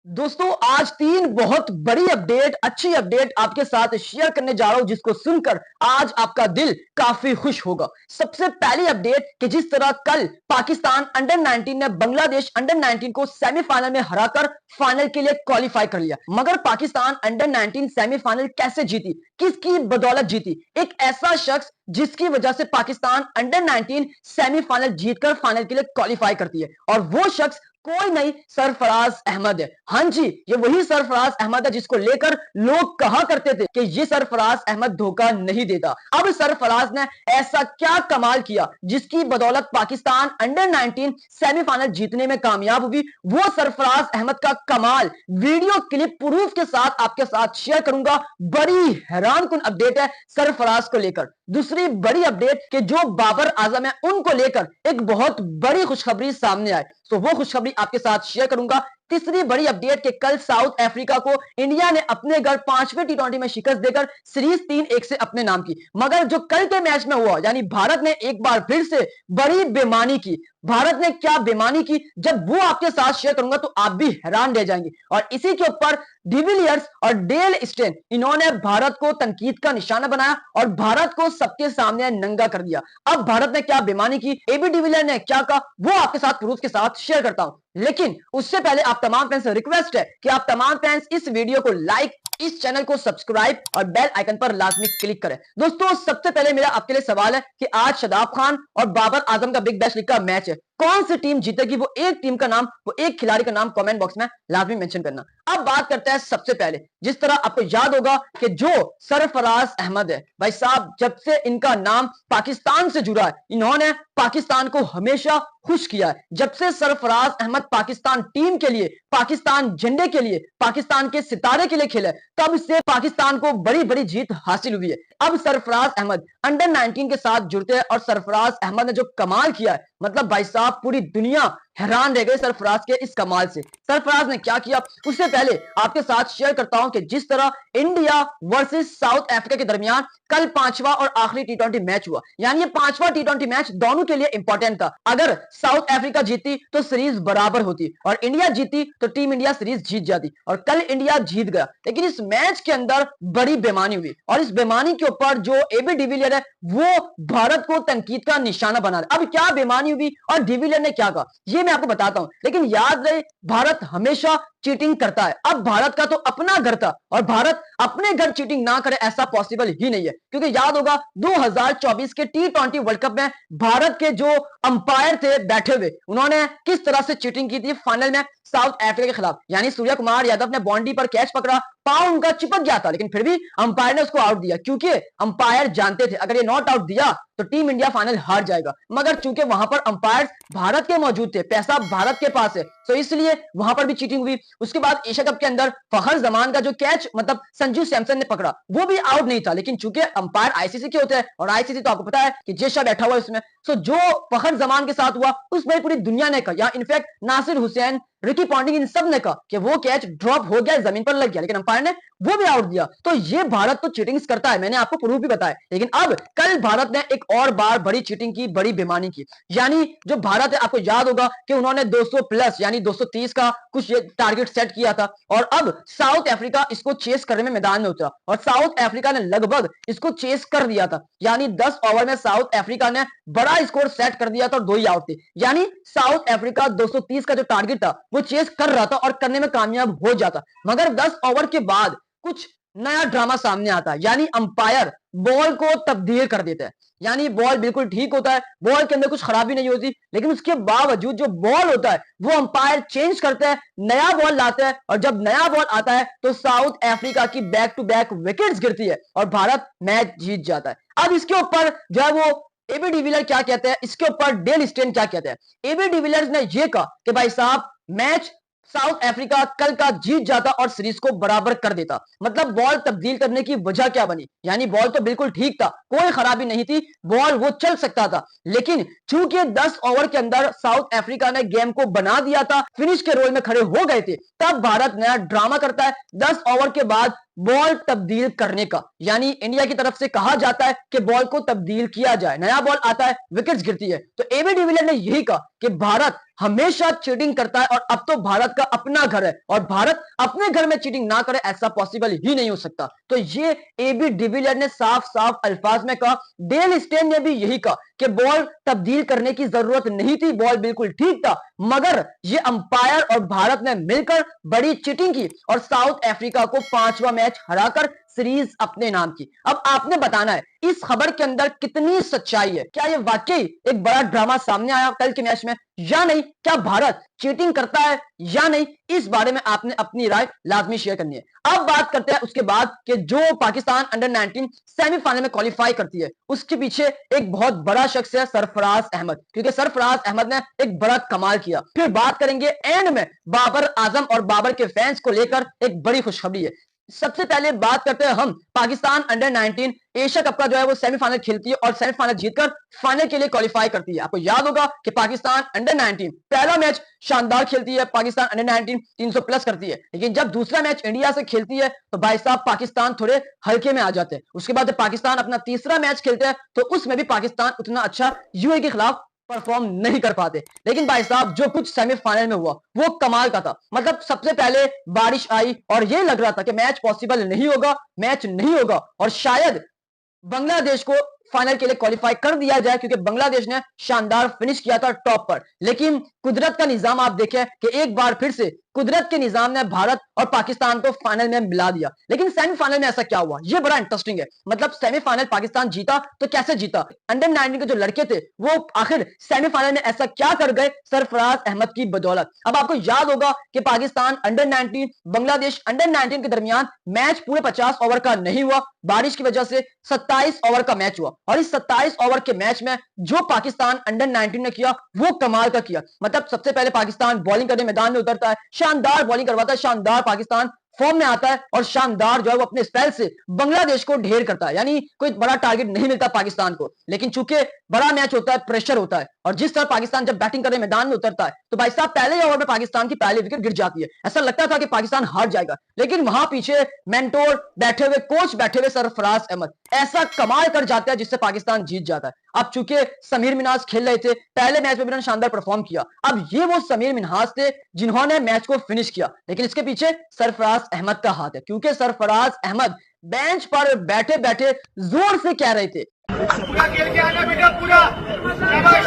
दोस्तों आज तीन बहुत बड़ी अपडेट अच्छी अपडेट आपके साथ शेयर करने जा रहा हूं जिसको सुनकर आज आपका दिल काफी खुश होगा। सबसे पहली अपडेट कि जिस तरह कल पाकिस्तान अंडर 19 ने बांग्लादेश अंडर 19 को सेमीफाइनल में हराकर फाइनल के लिए क्वालिफाई कर लिया, मगर पाकिस्तान अंडर 19 सेमीफाइनल कैसे जीती, किसकी बदौलत जीती? एक ऐसा शख्स जिसकी वजह से पाकिस्तान अंडर 19 सेमीफाइनल जीतकर फाइनल के लिए क्वालिफाई करती है, और वो शख्स कोई नहीं सरफराज अहमद है। हाँ जी, ये वही सरफराज अहमद है जिसको लेकर लोग कहा करते थे कि ये सरफराज अहमद धोखा नहीं देता। अब सरफराज ने ऐसा क्या कमाल किया जिसकी बदौलत पाकिस्तान अंडर 19 सेमीफाइनल जीतने में कामयाब हुई? वो सरफराज अहमद का कमाल वीडियो क्लिप प्रूफ के साथ आपके साथ शेयर करूंगा। बड़ी हैरानकुन अपडेट है सरफराज को लेकर। दूसरी बड़ी अपडेट कि जो बाबर आजम है उनको लेकर एक बहुत बड़ी खुशखबरी सामने आई, तो वो खुशखबरी आपके साथ शेयर करूंगा। तीसरी बड़ी अपडेट कि कल साउथ अफ्रीका को इंडिया ने अपने घर 5वें टी20 में शिकस्त देकर सीरीज 3-1 से अपने नाम की, मगर जो कल के मैच में हुआ यानी भारत ने एक बार फिर से बड़ी बेईमानी की। भारत ने क्या बेईमानी की, जब वो आपके साथ शेयर करूंगा तो आप भी हैरान रह जाएंगे। और इसी के ऊपर डिविलियर्स और डेल स्टेन इन्होंने भारत को तनकीद का निशाना बनाया और भारत को सबके सामने नंगा कर दिया। अब भारत ने क्या बेईमानी की, एबी डिविलियर ने क्या कहा, वो आपके साथ प्रूफ के साथ शेयर करता हूं। लेकिन उससे पहले आप तमाम फैंस से रिक्वेस्ट है कि आप तमाम फैंस इस वीडियो को लाइक, इस चैनल को सब्सक्राइब और बेल आइकन पर लाजमी क्लिक करें। दोस्तों सबसे पहले मेरा आपके लिए सवाल है कि आज शादाब खान और बाबर आजम का बिग बैश लीग का मैच है, कौन सी टीम जीतेगी? वो एक टीम का नाम, वो एक खिलाड़ी का नाम कमेंट बॉक्स में लाजमी मेंशन करना। अब बात करते हैं सबसे पहले, जिस तरह आपको याद होगा कि जो सरफराज अहमद है भाई साहब, जब से इनका नाम पाकिस्तान से जुड़ा है इन्होंने पाकिस्तान को हमेशा खुश किया है। जब से सरफराज अहमद पाकिस्तान टीम के लिए, पाकिस्तान झंडे के लिए, पाकिस्तान के सितारे के लिए खेले, तब से पाकिस्तान को बड़ी बड़ी जीत हासिल हुई है। अब सरफराज अहमद अंडर 19 के साथ जुड़ते हैं और सरफराज अहमद ने जो कमाल किया है, मतलब भाई साहब पूरी दुनिया हैरान रह गई सरफराज के इस कमाल से। सरफराज ने क्या किया उससे पहले आपके साथ शेयर करता हूं कि जिस तरह इंडिया वर्सेस साउथ अफ्रीका के दरमियान कल 5वां और आखिरी टी20 मैच हुआ, यानी ये 5वां टी20 मैच दोनों के लिए इंपॉर्टेंट था। अगर साउथ अफ्रीका जीती तो सीरीज बराबर होती और इंडिया जीती तो टीम इंडिया सीरीज जीत जाती, और कल इंडिया जीत गया। लेकिन इस मैच के अंदर बड़ी बेईमानी हुई और इस बेईमानी के ऊपर जो एबी डिविलियर है वो भारत को तनकीद का निशाना बना रहा। अब क्या बेईमानी हुई और डिविलियर ने क्या कहा ये मैं आपको बताता हूं, लेकिन याद रहे भारत हमेशा चीटिंग करता है। अब भारत का तो अपना घर था और भारत अपने घर चीटिंग ना करे ऐसा पॉसिबल ही नहीं है, क्योंकि याद होगा 2024 के टी20 वर्ल्ड कप में भारत के जो अंपायर थे बैठे हुए, उन्होंने किस तरह से चीटिंग की थी फाइनल में साउथ अफ्रीका के खिलाफ। यानी सूर्य कुमार यादव ने बाउंड्री पर कैच पकड़ा, पांव उनका चिपक गया था, लेकिन फिर भी अंपायर ने उसको आउट दिया, क्योंकि अंपायर जानते थे अगर ये नॉट आउट दिया तो टीम इंडिया फाइनल हार जाएगा। मगर चूंकि वहां पर अंपायर भारत के मौजूद थे, पैसा भारत के पास है, तो इसलिए वहां पर भी चीटिंग हुई। उसके बाद एशिया कप के अंदर फखर जमान का जो कैच मतलब संजू सैमसन ने पकड़ा वो भी आउट नहीं था, लेकिन चूंकि अंपायर आईसीसी के होते हैं और आईसीसी तो आपको पता है कि जेशा बैठा हुआ है उसमें, तो जो फखर जमान के साथ हुआ उसमें पूरी दुनिया ने कहा, या in fact Nasser Hussain, Ricky Ponting, इन सब ने कहा कि वो कैच ड्रॉप हो गया, जमीन पर लग गया, लेकिन अंपायर ने वो भी आउट दिया। तो ये भारत तो चीटिंग करता है, मैंने आपको प्रूफ भी बताया। लेकिन अब कल भारत ने एक और बार बड़ी चीटिंग की, बड़ी बेईमानी की। यानी जो भारत है आपको याद होगा कि उन्होंने 200 प्लस यानी 230 का कुछ टारगेट सेट किया था, और अब साउथ अफ्रीका इसको चेस करने में मैदान में उतरा और साउथ अफ्रीका ने लगभग इसको चेस कर दिया था। यानी 10 ओवर में साउथ अफ्रीका ने बड़ा स्कोर सेट कर दिया था और 2 ही आउट थे। यानी साउथ अफ्रीका 230 का जो टारगेट था वो चेस कर रहा था और करने में कामयाब हो जाता, मगर 10 ओवर के बाद कुछ नया ड्रामा सामने आता है। यानी अंपायर बॉल को तब्दील कर देता है, यानी बॉल बिल्कुल ठीक होता है, बॉल के अंदर कुछ खराबी नहीं होती, लेकिन उसके बावजूद जो बॉल होता है वो अंपायर चेंज करता है, नया बॉल लाता है, और जब नया बॉल आता है तो साउथ अफ्रीका की बैक टू बैक विकेट्स गिरती है और भारत मैच जीत जाता है। अब इसके ऊपर जो है वो एबी डिविलियर क्या कहते हैं, इसके ऊपर डेल स्टेन क्या कहते हैं। एबी डिविलियर्स ने यह कहा कि भाई साहब मैच साउथ अफ्रीका कल का जीत जाता और सीरीज को बराबर कर देता। मतलब बॉल तब्दील करने की वजह क्या बनी, यानी बॉल तो बिल्कुल ठीक था, कोई खराबी नहीं थी, बॉल वो चल सकता था, लेकिन चूंकि 10 ओवर के अंदर साउथ अफ्रीका ने गेम को बना दिया था, फिनिश के रोल में खड़े हो गए थे, तब भारत नया ड्रामा करता है। 10 ओवर के बाद बॉल तब्दील करने का, यानी इंडिया की तरफ से कहा जाता है कि बॉल को तब्दील किया जाए, नया बॉल आता है, विकेट्स गिरती है। तो एबी डिविलियर्स ने यही कहा कि भारत हमेशा चीटिंग करता है और अब तो भारत का अपना घर है और भारत अपने घर में चीटिंग ना करे ऐसा पॉसिबल ही नहीं हो सकता। तो ये एबी डिविलियर्स ने साफ साफ अल्फाज में कहा। डेल स्टेन ने भी यही कहा कि बॉल तब्दील करने की जरूरत नहीं थी, बॉल बिल्कुल ठीक था, मगर ये अंपायर और भारत ने मिलकर बड़ी चीटिंग की और साउथ अफ्रीका को 5वां मैच हराकर सीरीज अपने नाम की। अब आपने बताना है इस खबर के अंदर कितनी सच्चाई है, क्या ये वाकई एक बड़ा ड्रामा सामने आया कल के मैच में या नहीं, क्या भारत चीटिंग करता है या नहीं, इस बारे में आपने अपनी राय लाजमी शेयर करनी है। अब बात करते हैं उसके बाद कि जो पाकिस्तान अंडर 19 सेमीफाइनल में क्वालिफाई करती है, उसके पीछे एक बहुत बड़ा शख्स है सरफराज अहमद, क्योंकि सरफराज अहमद ने एक बड़ा कमाल किया। फिर बात करेंगे एंड में बाबर आजम और बाबर के फैंस को लेकर एक बड़ी खुशखबरी है। सबसे पहले बात करते हैं हम पाकिस्तान अंडर 19 एशिया कप का जो है वो सेमीफाइनल खेलती है और सेमीफाइनल जीतकर फाइनल के लिए क्वालिफाई करती है। आपको याद होगा कि पाकिस्तान अंडर 19 पहला मैच शानदार खेलती है, पाकिस्तान अंडर 19 300 प्लस करती है, लेकिन जब दूसरा मैच इंडिया से खेलती है तो भाई साहब पाकिस्तान थोड़े हल्के में आ जाते हैं। उसके बाद जब पाकिस्तान अपना तीसरा मैच खेलते हैं तो उसमें भी पाकिस्तान उतना अच्छा यूएई के खिलाफ परफॉर्म नहीं कर पाते। लेकिन भाई साहब जो कुछ सेमीफाइनल में हुआ वो कमाल का था। मतलब सबसे पहले बारिश आई और ये लग रहा था कि मैच पॉसिबल नहीं होगा, मैच नहीं होगा और शायद बांग्लादेश को फाइनल के लिए क्वालिफाई कर दिया जाए, क्योंकि बांग्लादेश ने शानदार फिनिश किया था टॉप पर। लेकिन कुदरत का निजाम आप देखें कि एक बार फिर से कुदरत के निजाम ने भारत और पाकिस्तान को फाइनल में मिला दिया। लेकिन सेमीफाइनल में ऐसा क्या हुआ, ये बड़ा इंटरेस्टिंग है। मतलब सेमीफाइनल पाकिस्तान जीता तो कैसे जीता, अंडर 19 के जो लड़के थे वो आखिर सेमीफाइनल में ऐसा क्या कर गए सरफराज अहमद की बदौलत। अब आपको याद होगा कि पाकिस्तान अंडर 19 बांग्लादेश अंडर 19 के दरमियान मैच पूरे 50 ओवर का नहीं हुआ, बारिश की वजह से 27 ओवर का मैच हुआ और इस 27 ओवर के मैच में जो पाकिस्तान अंडर 19 ने किया वो कमाल का किया। मतलब सबसे पहले पाकिस्तान बॉलिंग करने मैदान में उतरता है, शानदार बॉलिंग करवाता है, शानदार पाकिस्तान फॉर्म में आता है और शानदार जो है वो अपने स्पेल से बांग्लादेश को ढेर करता है। यानी कोई बड़ा टारगेट नहीं मिलता पाकिस्तान को, लेकिन चूंकि बड़ा मैच होता है, प्रेशर होता है और जिस तरह पाकिस्तान जब बैटिंग करने मैदान में उतरता है तो भाई साहब पहले ओवर में पाकिस्तान की पहली विकेट गिर जाती है। ऐसा लगता था कि पाकिस्तान हार जाएगा, लेकिन वहां पीछे मेंटोर बैठे हुए, कोच बैठे हुए सरफराज अहमद ऐसा कमाल कर जाता है जिससे पाकिस्तान जीत जाता है। अब चूंकि समीर मिन्हाज खेल रहे थे, पहले मैच में भी उन्होंने शानदार परफॉर्म किया। अब ये वो समीर मिन्हाज थे जिन्होंने मैच को फिनिश किया, लेकिन इसके पीछे सरफराज अहमद का हाथ है, क्योंकि सरफराज अहमद बेंच पर बैठे बैठे जोर से कह रहे थे पूरा खेल के आना बेटा, पूरा शाबाश,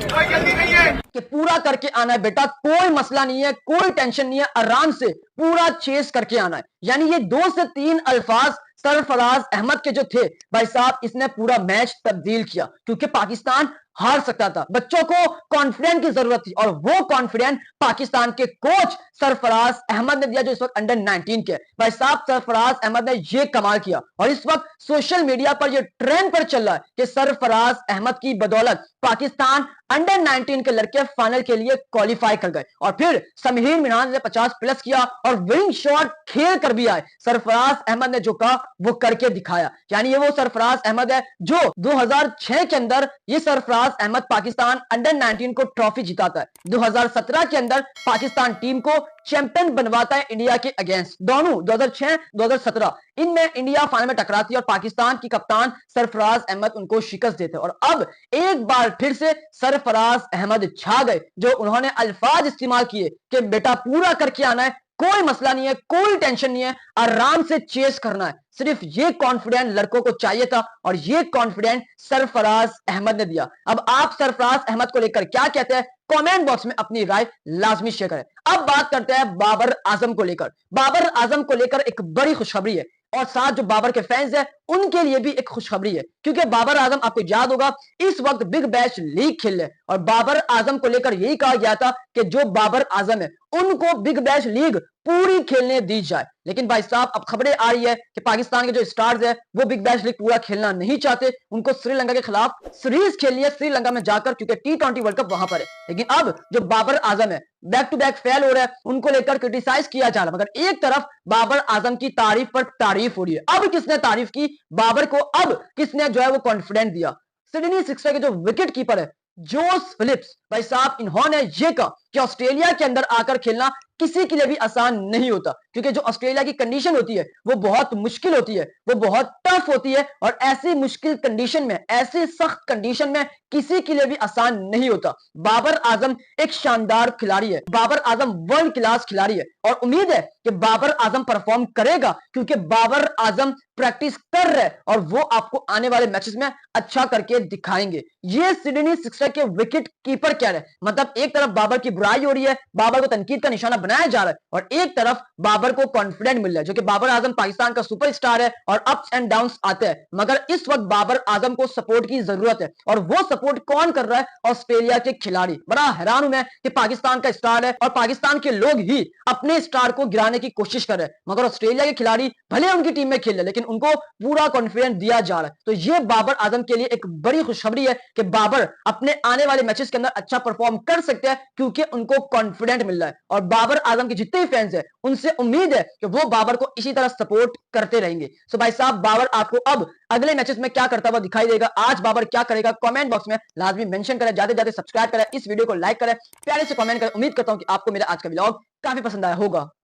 कोई जल्दी नहीं है कि पूरा करके आना है बेटा, कोई मसला नहीं है, कोई टेंशन नहीं है, आराम से पूरा चेस करके आना है। यानी ये 2 से 3 अल्फाज सरफराज अहमद के जो थे भाई साहब, इसने पूरा मैच तब्दील किया, क्योंकि पाकिस्तान हार सकता था। बच्चों को कॉन्फिडेंस की जरूरत थी और वो कॉन्फिडेंस पाकिस्तान के कोच सरफराज अहमद ने दिया, जो इस वक्त अंडर 19 के भाई साहब। सरफराज अहमद ने ये कमाल किया और इस वक्त सोशल मीडिया पर ये ट्रेंड पर चल रहा है कि सरफराज अहमद की बदौलत पाकिस्तान अंडर 19 के लड़के फाइनल के लिए क्वालिफाई कर गए और फिर समीर मिन्हाज ने 50 प्लस किया और विनिंग शॉट खेल कर भी आए। सरफराज अहमद ने जो कहा वो करके दिखाया। यानी ये वो सरफराज अहमद है जो 2006 के अंदर ये सरफराज अहमद पाकिस्तान अंडर 19 को ट्रॉफी जिताता है, 2017 के अंदर पाकिस्तान टीम को चैंपियन बनवाता है इंडिया के अगेंस्ट। दोनों 2006-2017 इनमें इंडिया फाइनल में टकराती है और पाकिस्तान की कप्तान सरफराज अहमद उनको शिकस्त देते हैं। और अब एक बार फिर से सरफराज अहमद छा गए, जो उन्होंने अल्फाज इस्तेमाल किए कि बेटा पूरा करके आना है, कोई मसला नहीं है, कोई टेंशन नहीं है, आराम से चेस करना है। सिर्फ ये कॉन्फिडेंस लड़कों को चाहिए था और ये कॉन्फिडेंस सरफराज अहमद ने दिया। अब आप सरफराज अहमद को लेकर क्या कहते हैं, कमेंट बॉक्स में अपनी राय लाजमी शेयर करें। अब बात करते हैं बाबर आजम को लेकर। बाबर आजम को लेकर एक बड़ी खुशखबरी है और साथ जो बाबर के फैंस हैं उनके लिए भी एक खुशखबरी है, क्योंकि बाबर आजम आपको याद होगा इस वक्त बिग बैश लीग खेल रहे और बाबर आजम को लेकर यही कहा गया था कि जो बाबर आजम है उनको बिग बैश लीग पूरी खेलने दी जाए। लेकिन भाई साहब अब खबरें आ रही है कि पाकिस्तान के जो स्टार्स है वो बिग बैश लीग पूरा खेलना नहीं चाहते, उनको श्रीलंका के खिलाफ सीरीज खेलनी है श्रीलंका में जाकर, क्योंकि T20 वर्ल्ड कप वहां पर है। लेकिन अब जो बाबर आजम है बैक टू बैक फेल हो रहा है, उनको लेकर क्रिटिसाइज किया जा रहा है, मगर एक तरफ बाबर आजम की तारीफ पर तारीफ हो रही है। अब किसने तारीफ की बाबर को, अब किसने जो है वो कॉन्फिडेंस दिया, सिडनी सिक्सर के जो विकेट कीपर है जोस फिलिप्स, भाई साहब इन्होंने ये कहा कि ऑस्ट्रेलिया के अंदर आकर खेलना किसी के लिए भी आसान नहीं होता, क्योंकि जो ऑस्ट्रेलिया की कंडीशन होती है वो बहुत मुश्किल होती है, वो बहुत टफ होती है, और ऐसी मुश्किल कंडीशन में, ऐसी सख्त कंडीशन में किसी के लिए भी आसान नहीं होता। बाबर आजम एक शानदार खिलाड़ी है, बाबर आजम वर्ल्ड क्लास खिलाड़ी है, और उम्मीद है कि बाबर आजम परफॉर्म करेगा, क्योंकि बाबर आजम प्रैक्टिस कर रहे हैं और वो आपको आने वाले मैचेस में अच्छा करके दिखाएंगे। ये सिडनी सिक्सर के विकेट कीपर कह रहे हैं, मतलब एक तरफ बाबर की बुराई हो रही है, बाबर को तनकीद का निशाना बनाया जा रहा है, और एक तरफ बाबर को कॉन्फिडेंट मिल रहा है, जो कि बाबर आजम पाकिस्तान का सुपरस्टार है और अप्स एंड डाउन्स आते हैं, मगर इस वक्त बाबर आजम को सपोर्ट की जरूरत है। और वो सपोर्ट कौन कर रहा है? ऑस्ट्रेलिया के खिलाड़ी। बड़ा हैरान हूं मैं कि पाकिस्तान का स्टार है और पाकिस्तान के लोग ही अपने स्टार को गिराने की कोशिश कर रहे हैं, मगर ऑस्ट्रेलिया के खिलाड़ी भले उनकी टीम में खेल रहे, लेकिन उनको पूरा कॉन्फिडेंस दिया जा रहा है। तो ये बाबर आजम के लिए एक बड़ी खुशखबरी है कि बाबर अपने आने वाले मैचेस के अंदर अच्छा परफॉर्म कर सकते हैं, क्योंकि उनको कॉन्फिडेंट मिल रहा है। और बाबर आजम के जितने भी फैंस हैं उनसे उम्मीद है कि वो बाबर को इसी तरह सपोर्ट करते रहेंगे। सो भाई साहब, बाबर आपको अब अगले मैचेस में क्या करता हुआ दिखाई देगा, आज बाबर क्या करेगा, कमेंट बॉक्स में लाजमी मेंशन करें, जाते जाते सब्सक्राइब करें, इस वीडियो को लाइक करें, प्यारे से कमेंट करें। उम्मीद करता हूं कि आपको मेरा आज का व्लॉग काफी पसंद आया होगा।